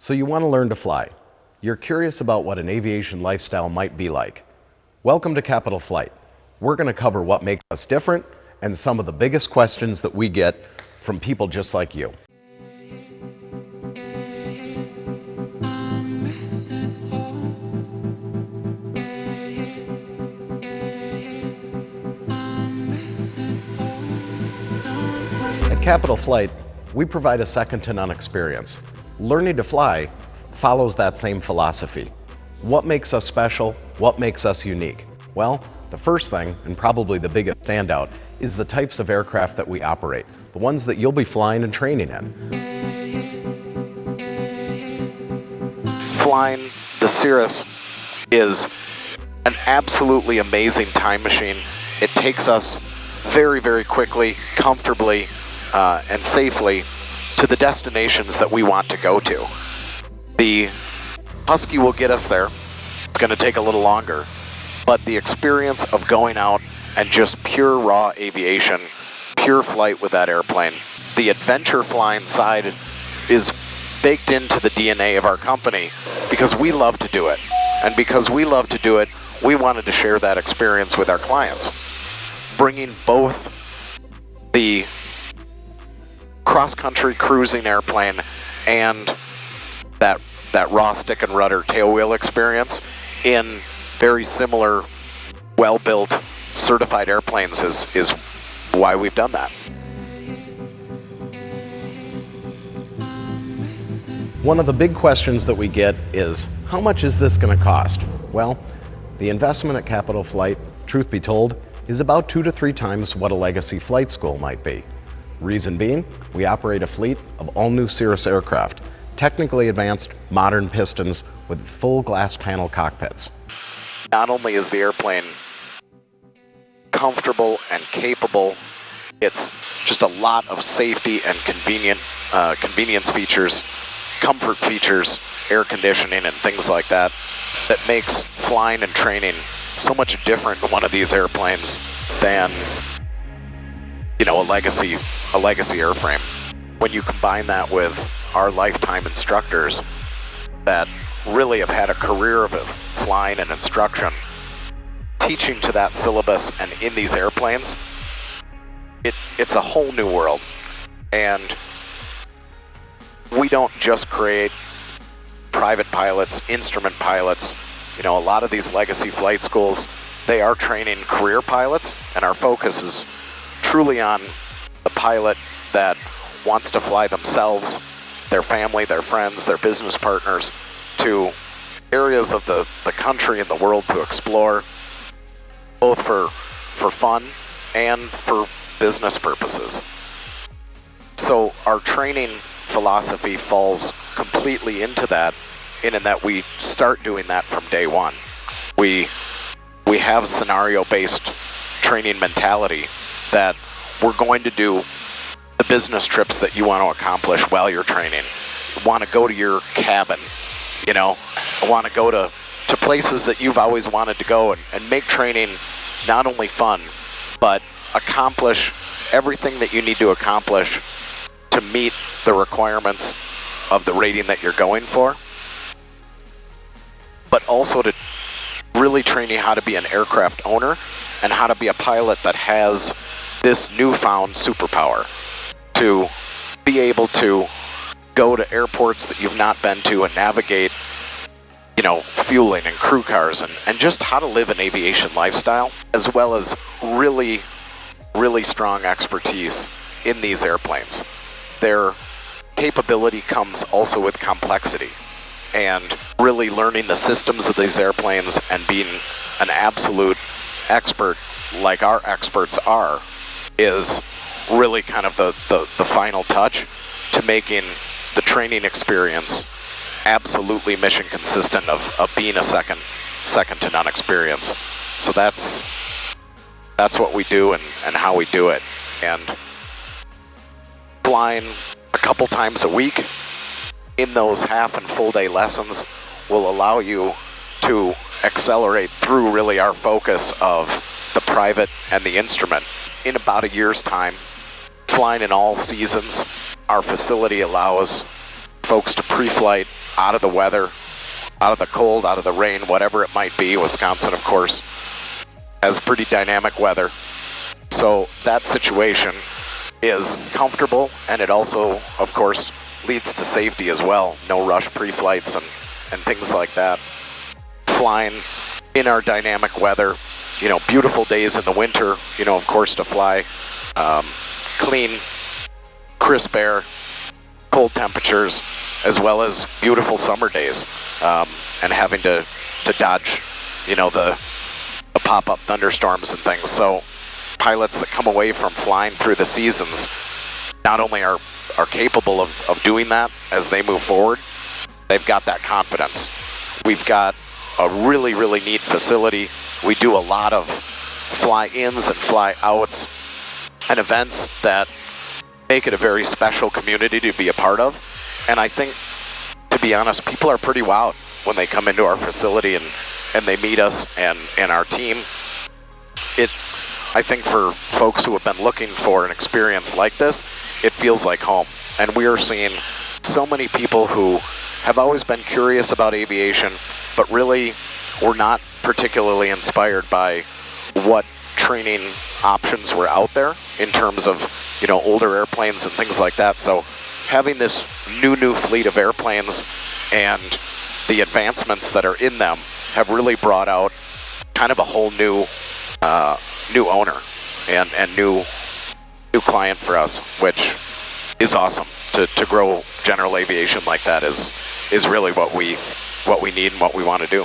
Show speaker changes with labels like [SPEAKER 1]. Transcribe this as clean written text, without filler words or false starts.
[SPEAKER 1] So you want to learn to fly. You're curious about what an aviation lifestyle might be like. Welcome to Capital Flight. We're going to cover what makes us different and some of the biggest questions that we get from people just like you. At Capital Flight, we provide a second-to-none experience. Learning to fly follows that same philosophy. What makes us special? What makes us unique? Well, the first thing, and probably the biggest standout, is the types of aircraft that we operate, the ones that you'll be flying and training in.
[SPEAKER 2] Flying the Cirrus is an absolutely amazing time machine. It takes us very, very quickly, comfortably, and safely to the destinations that we want to go to. The Husky will get us there. It's going to take a little longer, but the experience of going out and just pure raw aviation, pure flight with that airplane, the adventure flying side is baked into the DNA of our company because we love to do it. And because we love to do it, we wanted to share that experience with our clients. Bringing both the cross-country cruising airplane and that raw stick and rudder tailwheel experience in very similar, well-built, certified airplanes is why we've done that.
[SPEAKER 1] One of the big questions that we get is, how much is this going to cost? Well, the investment at Capital Flight, truth be told, is about 2 to 3 times what a legacy flight school might be. Reason being, we operate a fleet of all-new Cirrus aircraft, technically advanced, modern pistons with full glass panel cockpits.
[SPEAKER 2] Not only is the airplane comfortable and capable, it's just a lot of safety and convenience features, comfort features, air conditioning and things like that, that makes flying and training so much different in one of these airplanes than, you know, a legacy airframe. When you combine that with our lifetime instructors that really have had a career of flying and instruction, teaching to that syllabus and in these airplanes, it's a whole new world. And we don't just create private pilots, instrument pilots. You know, a lot of these legacy flight schools, they are training career pilots, and our focus is truly on the pilot that wants to fly themselves, their family, their friends, their business partners to areas of the country and the world to explore, both for fun and for business purposes. So our training philosophy falls completely into that, in that we start doing that from day one. We have scenario-based training mentality that we're going to do the business trips that you want to accomplish while you're training. You want to go to your cabin, you know, want to go to places that you've always wanted to go and make training not only fun, but accomplish everything that you need to accomplish to meet the requirements of the rating that you're going for, but also to really train you how to be an aircraft owner and how to be a pilot that has this newfound superpower to be able to go to airports that you've not been to and navigate, you know, fueling and crew cars and just how to live an aviation lifestyle, as well as really, really strong expertise in these airplanes. Their capability comes also with complexity, and really learning the systems of these airplanes and being an absolute expert like our experts are is really kind of the final touch to making the training experience absolutely mission consistent of being a second to none experience. So that's what we do and how we do it. And flying a couple times a week in those half and full day lessons will allow you to accelerate through really our focus of the private and the instrument. In about a year's time, flying in all seasons, our facility allows folks to pre-flight out of the weather, out of the cold, out of the rain, whatever it might be. Wisconsin, of course, has pretty dynamic weather. So that situation is comfortable, and it also, of course, leads to safety as well. No rush pre-flights and things like that. Flying in our dynamic weather, beautiful days in the winter, of course, to fly clean, crisp air, cold temperatures, as well as beautiful summer days, and having to dodge, the pop-up thunderstorms and things. So pilots that come away from flying through the seasons not only are capable of doing that as they move forward, they've got that confidence. We've got a really, really neat facility. We do a lot of fly-ins and fly-outs and events that make it a very special community to be a part of. And I think, to be honest, people are pretty wowed when they come into our facility and they meet us and our team. I think for folks who have been looking for an experience like this, it feels like home. And we are seeing so many people who have always been curious about aviation, but really were not particularly inspired by what training options were out there in terms of, older airplanes and things like that. So having this new fleet of airplanes and the advancements that are in them have really brought out kind of a whole new owner and new client for us, which is awesome. To grow general aviation like that is really what we need and what we want to do.